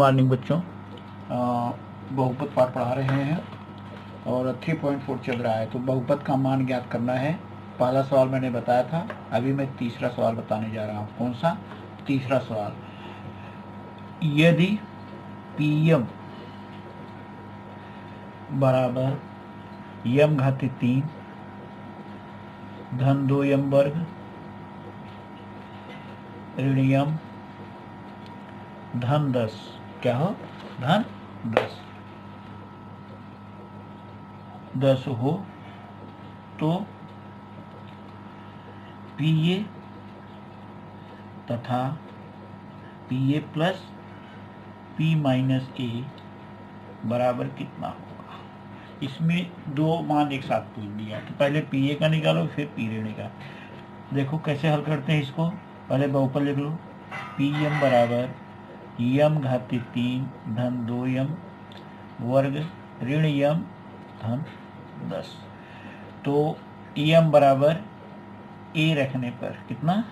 Morning बच्चों। बहुपद पाठ पढ़ा रहे हैं और 3.4 चल रहा है। तो बहुपद का मान ज्ञात करना है। पहला सवाल मैंने बताया था, अभी मैं तीसरा सवाल बताने जा रहा हूँ। कौन सा? तीसरा सवाल। यदि पीएम बराबर यम घाती 3 धन 2 यम वर्ग ऋण यम धन 10, क्या हो? धन 10 हो तो पीए तथा पीए प्लस पी माइनस ए बराबर कितना होगा? इसमें दो मान एक साथ पूछ दिया, तो पहले पीए का निकालो फिर पी ऋण का। देखो कैसे हल करते हैं इसको। पहले बहुपद लिख लो। पी एम बराबर यम घाती 3 धन 2 यम वर्ग ऋण यम धन 10। तो एम बराबर ए रखने पर कितना?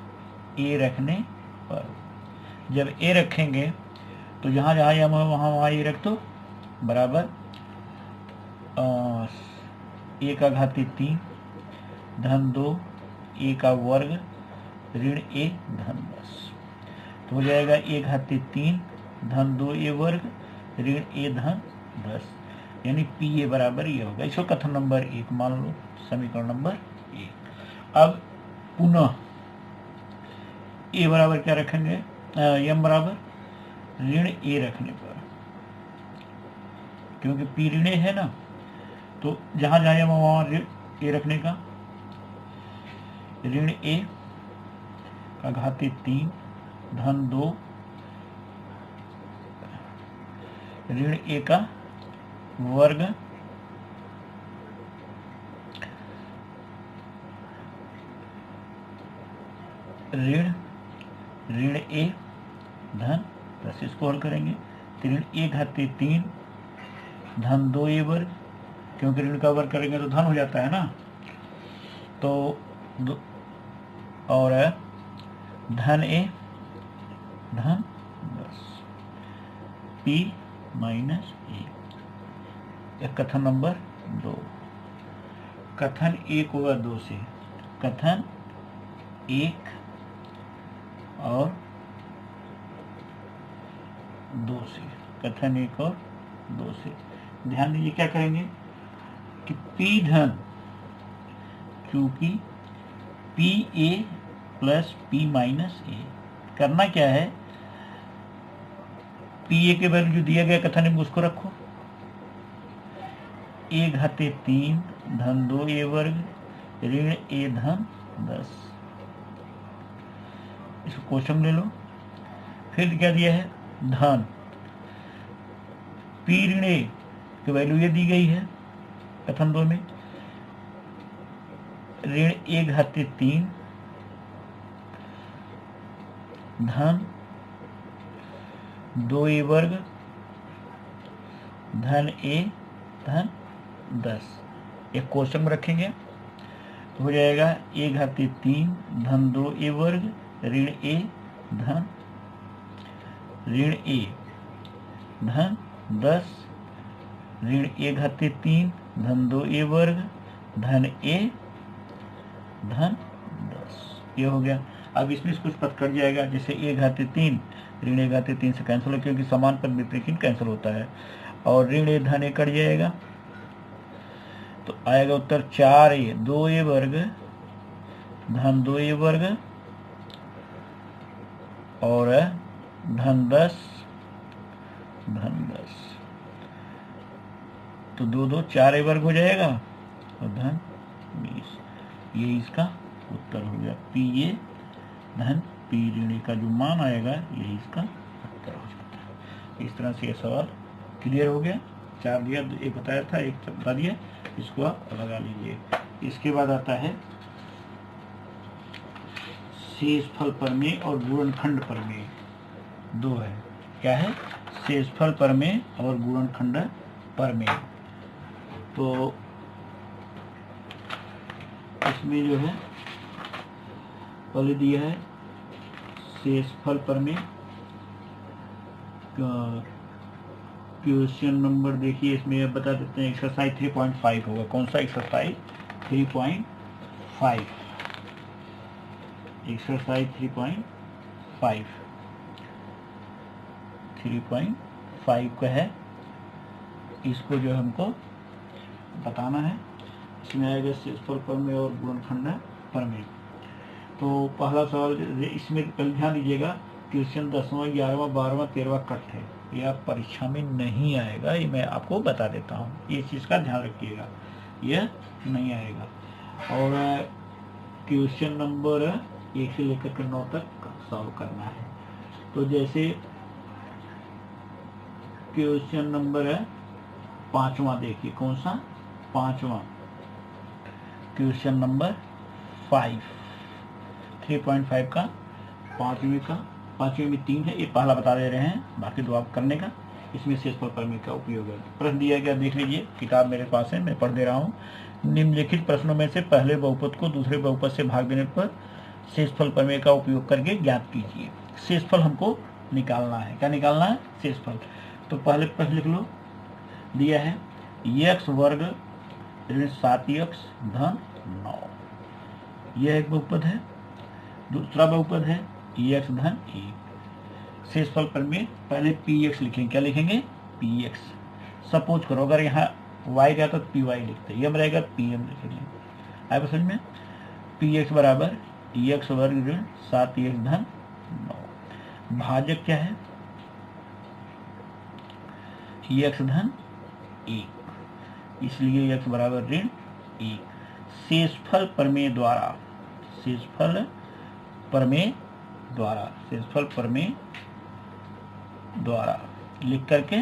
ए रखने पर जब ए रखेंगे तो जहाँ जहाँ यम है वहाँ वहाँ ए रख दो, बराबर ए का घाती 3 धन 2 ए का वर्ग ऋण ए धन 10। तो हो जाएगा ए घाती 3 धन 2 ए वर्ग ऋण ए धन 10, यानी पी ए बराबर ये होगा। इसको कथन नंबर 1 मान लो, समीकरण नंबर 1। अब पुनः ए बराबर क्या रखेंगे? यम बराबर ऋण ए रखने पर, क्योंकि पी ऋण ए है ना, तो जहां जहां यम वहां ऋण ए रखने का। ऋण ए का घाती 3 धन 2 ऋण ए का वर्ग ऋण ए धन 10। इसको हल करेंगे। ऋण ए घाती 3 धन 2 ए वर्ग, क्योंकि ऋण का वर्ग करेंगे तो धन हो जाता है ना, तो और धन ए धन 10 पी माइनस ए। कथन नंबर 2। कथन 1 होगा 2 से, कथन 1 और 2 से, कथन 1 और 2 से। ध्यान दीजिए क्या करेंगे कि पी धन, क्योंकि P A plus P minus A, करना क्या है? पी ए के वैल्यू जो दिया गया कथन में उसको रखो। ए घाते 3 धन 2 ए वर्ग ऋण ए धन 10। इसको कोष्टक ले लो। फिर क्या दिया है? धन पी ऋण ए की वैल्यू ये दी गई है कथन 2 में, ऋण ए घाते 3 धन 2 ए वर्ग धन ए धन 10। एक कोष्टक में रखेंगे तो हो जाएगा ए घाती 3 धन 2 ए वर्ग ऋण ए धन 10 ऋण ए घाती 3 धन 2 ए वर्ग धन ए धन 10। ये हो गया। अब इसमें कुछ पद कट जाएगा, जैसे ए घाती 3 ऋण ए घाती 3 से कैंसिल हो, क्योंकि समान पद विपरीत कैंसिल होता है, और ऋण ए धन ए कट जाएगा, तो आएगा उत्तर 4a 2a वर्ग धन 2a वर्ग और धन 10 तो 2 2 4a वर्ग हो जाएगा और धन 20। ये इसका उत्तर हो गया। पी ए धन पी ऋण का जो मान आएगा यही इसका उत्तर हो जाता है। इस तरह से ये सवाल क्लियर हो गया। 4 दिया, एक बताया था, एक बता दिया, इसको आप लगा लीजिए। इसके बाद आता है शेषफल प्रमेय और गुणनखंड प्रमेय। 2 है। क्या है? शेषफल प्रमेय और गुणनखंड प्रमेय। तो इसमें जो है पहले दिया है शेषफल प्रमेय क्वेश्चन नंबर देखिए, इसमें अब बता देते हैं एक्सरसाइज 3.5 होगा। कौन सा एक्सरसाइज 3.5? एक्सरसाइज 3.5 का है। इसको जो हमको बताना है, इसमें आएगा शेषफल प्रमेय और गुणनखंड प्रमेय। तो पहला सवाल इसमें ध्यान दीजिएगा, क्वेश्चन 10वां 11वां 12वां 13वां कट है, यह परीक्षा में नहीं आएगा, ये मैं आपको बता देता हूँ, ये चीज़ का ध्यान रखिएगा, यह नहीं आएगा। और क्वेश्चन नंबर 1 से लेकर के 9 तक सॉल्व करना है। तो जैसे क्वेश्चन नंबर 5वां देखिए, कौन सा 5वां? क्वेश्चन नंबर 3.5 का 5वें में 3 है, ये पहला बता दे रहे हैं, बाकी दो आप करने का। इसमें शेषफल प्रमेय का उपयोग है। प्रश्न दिया गया, देख लीजिए, किताब मेरे पास है, मैं पढ़ दे रहा हूँ। निम्नलिखित प्रश्नों में से पहले बहुपद को दूसरे बहुपद से भाग देने पर शेषफल प्रमेय का उपयोग करके ज्ञात कीजिए। शेषफल हमको निकालना है। क्या निकालना है? शेषफल। तो पहले प्रश्न लिख लो, दिया है x वर्ग ऋण 7x धन 9, यह एक बहुपद है। दूसरा बहुपद है x धन 1। शेषफल प्रमेय, पहले px लिखेंगे। क्या लिखेंगे? px। सपोज करो अगर यहाँ y रहता तो py लिखते, यम रहेगा pm लिखेंगे। आए समझ में? px बराबर x वर्ग ऋण 7x धन 9। भाजक क्या है? x धन 1, इसलिए x बराबर ऋण 1। शेषफल प्रमेय द्वारा, शेषफल प्रमेय द्वारा लिख करके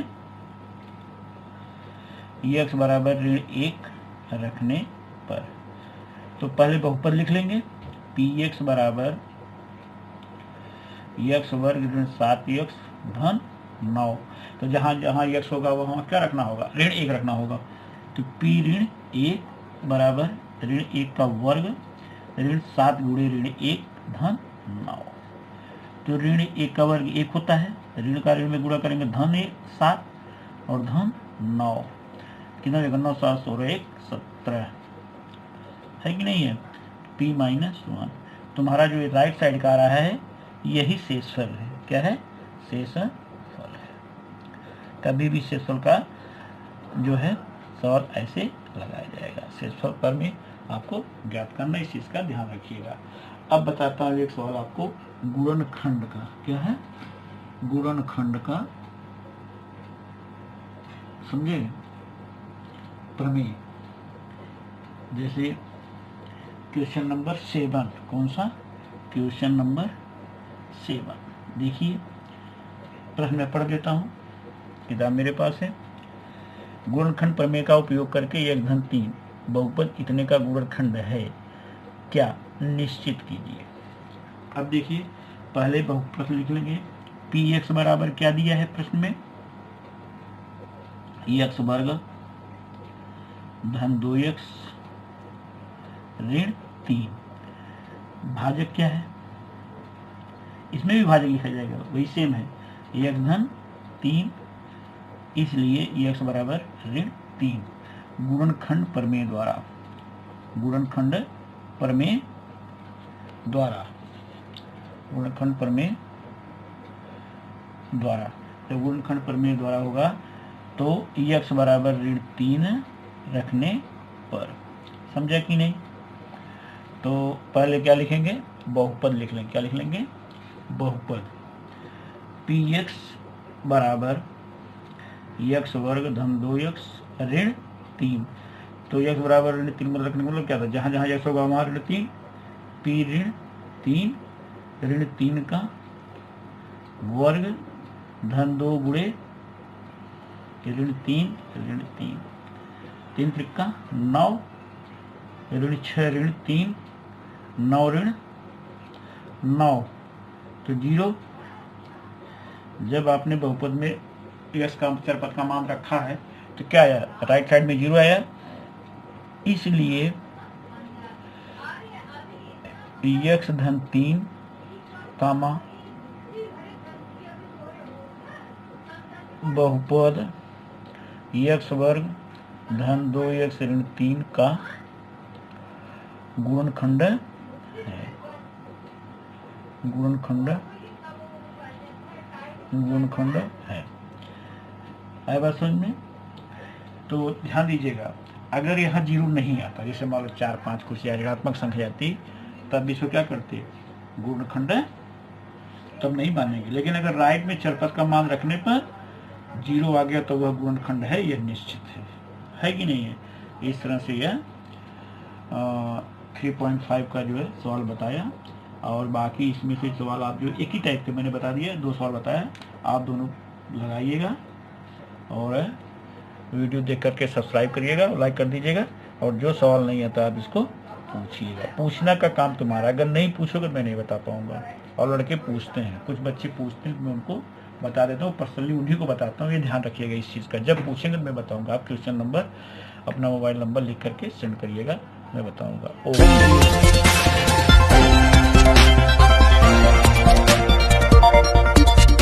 x बराबर ऋण 1 रखने पर, तो पहले बहुपद लिख लेंगे। px बराबर x वर्ग ऋण 7x धन 9। तो जहाँ जहाँ x होगा वहाँ क्या रखना होगा? ऋण 1 रखना होगा। तो p ऋण 1 बराबर ऋण 1 का वर्ग ऋण 7 गुणे ऋण 1 धन 9। तो ऋण 1 का वर्ग 1 होता है, ऋण का ऋण में गुणा करेंगे, धन 1 7 और धन 9, कितना देगा? 9 7 16 1 17 है कि नहीं है? p minus 1। तुम्हारा जो राइट साइड का आ रहा है यही शेषफल है। क्या है? शेषफल है। कभी भी शेषफल का जो है सवाल ऐसे लगाया जाएगा। शेषफल प्रमेय आपको ज्ञात करना, इस चीज का ध्यान रखिएगा। अब बताता हूँ एक सवाल आपको गुणनखंड का। क्या है? गुणनखंड का, समझे, प्रमेय। जैसे क्वेश्चन नंबर 7, कौन सा? क्वेश्चन नंबर 7 देखिए, प्रश्न मैं पढ़ देता हूँ, किताब मेरे पास है। गुणनखंड प्रमेय का उपयोग करके x धन 3 बहुपद इतने का गुणनखंड है क्या, निश्चित कीजिए। अब देखिए, पहले बहुपद लिख लेंगे। px बराबर क्या दिया है प्रश्न में? x वर्ग धन 2x ऋण 3। भाजक क्या है? इसमें भी भाजक लिखा जाएगा, वही सेम है, x धन 3, इसलिए x बराबर ऋण 3। गुणनखंड प्रमेय द्वारा, गुणनखंड प्रमेय द्वारा, गुणनखंड प्रमेय द्वारा, तो गुणनखंड प्रमेय द्वारा होगा तो x बराबर ऋण 3 रखने पर। समझा कि नहीं? तो पहले क्या लिखेंगे? बहुपद लिख लेंगे। क्या लिख लेंगे? बहुपद। px बराबर x वर्ग धन 2x ऋण 3। तो x बराबर ऋण 3 मतलब रखने का मतलब क्या था? जहाँ जहाँ x होगा वहाँ ऋण 3, p ऋण 3 ऋण 3 का वर्ग धन 2 गुणे ऋण 3 ऋण 3, 3 त्रिका 9 ऋण 6 ऋण 3 9 ऋण 9, तो 0। जब आपने बहुपद में x का चरपद का मान रखा है तो क्या आया? राइट साइड में 0 आया, इसलिए x धन 3 कामा बहुपद एक्स वर्ग धन 2x ऋण 3 का गुणनखंड है, गुणनखंड है। आए बात समझ में? तो ध्यान दीजिएगा, अगर यहाँ 0 नहीं आता, जैसे मान लो 4 5 कुछ ऋणात्मक संख्या आती, तब इसको क्या करते, गुणनखंड तब नहीं मानेंगे। लेकिन अगर राइट में चरपद का मान रखने पर 0 आ गया तो वह गुणनखंड है, यह निश्चित है कि नहीं है। इस तरह से यह 3.5 का जो है सवाल बताया। और बाकी इसमें से सवाल आप जो एक ही टाइप के मैंने बता दिया, 2 सवाल बताया, आप दोनों लगाइएगा और वीडियो देख करके सब्सक्राइब करिएगा, लाइक कर दीजिएगा। और जो सवाल नहीं आता आप इसको पूछिएगा, पूछना का काम तुम्हारा, अगर नहीं पूछोगे मैं नहीं बता पाऊंगा। और लड़के पूछते हैं, कुछ बच्चे पूछते हैं, मैं उनको बता देता हूँ, पर्सनली उन्हीं को बताता हूँ। ये ध्यान रखिएगा इस चीज़ का, जब पूछेंगे मैं बताऊंगा। आप क्वेश्चन नंबर अपना मोबाइल नंबर लिख करके सेंड करिएगा, मैं बताऊंगा। ओके।